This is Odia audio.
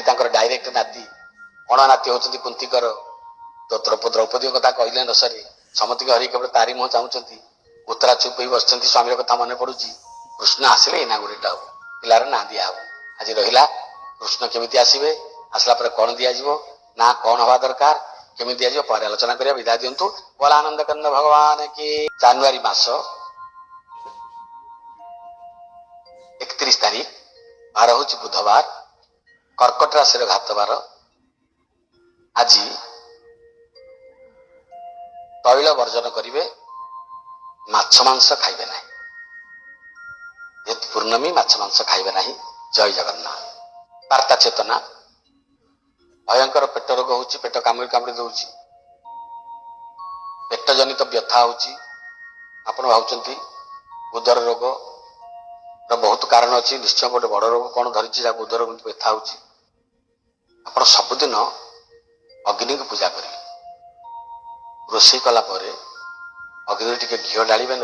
ତାଙ୍କର ଡାଇରେକ୍ଟ ନାତି ଅଣନାତି ହଉଛନ୍ତି କୁନ୍ତିଙ୍କର। ତ ଦ୍ରୌପଦୀଙ୍କ କଥା କହିଲେ ନ ସରେ, ସମସ୍ତଙ୍କୁ ହରି କେବଳ ତାରି ମୁହଁ ଚାହୁଁଛନ୍ତି। ଉତ୍ତରା ଚୁପ୍ ହେଇ ବସିଛନ୍ତି, ସ୍ୱାମୀର କଥା ମନେ ପଡୁଛି। କୃଷ୍ଣ ଆସିଲେ ଇନାଗୁରେଟ ହବ, ପିଲାର ନାଁ ଦିଆହବ। ଆଜି ରହିଲା କୃଷ୍ଣ କେମିତି ଆସିବେ, ଆସିଲା ପରେ କଣ ଦିଆଯିବ, ନା କଣ ହବା ଦରକାର, କେମିତି ଦିଆଯିବ ପରେ ଆଲୋଚନା କରିବା। ବିଦାୟ ଦିଅନ୍ତୁ। ବୋଲାନନ୍ଦ କନ୍ଦ ଭଗବାନ କି। ଜାନୁଆରୀ ମାସ 31 ତାରିଖ, ବାର ହଉଛି ବୁଧବାର, କର୍କଟ ରାଶିର ଘାତ ବାର। ଆଜି ତୈଳ ବର୍ଜନ କରିବେ, ମାଛ ମାଂସ ଖାଇବେ ନାହିଁ। ଯେହେତୁ ପୂର୍ଣ୍ଣମୀ, ମାଛ ମାଂସ ଖାଇବେ ନାହିଁ। ଜୟ ଜଗନ୍ନାଥ। ବାର୍ତ୍ତା ଚେତନା। ଭୟଙ୍କର ପେଟ ରୋଗ ହଉଛି, ପେଟ କାମୁଡ଼ି କାମୁଡ଼ି ଦଉଛି, ପେଟ ଜନିତ ବ୍ୟଥା ହଉଛି। ଆପଣ ଭାବୁଛନ୍ତି ଉଦର ରୋଗ ବହୁତ କାରଣ ଅଛି, ନିଶ୍ଚୟ ଗୋଟେ ବଡ ରୋଗ କଣ ଧରିଛି ଯାହାକୁ ଉଦର ବ୍ୟଥା ହଉଛି। ଆପଣ ସବୁଦିନ ଅଗ୍ନିକୁ ପୂଜା କରିବେ। ରୋଷେଇ କଲା ପରେ ଅଗ୍ନିରେ ଟିକେ ଘିଅ ଢାଳିବେ।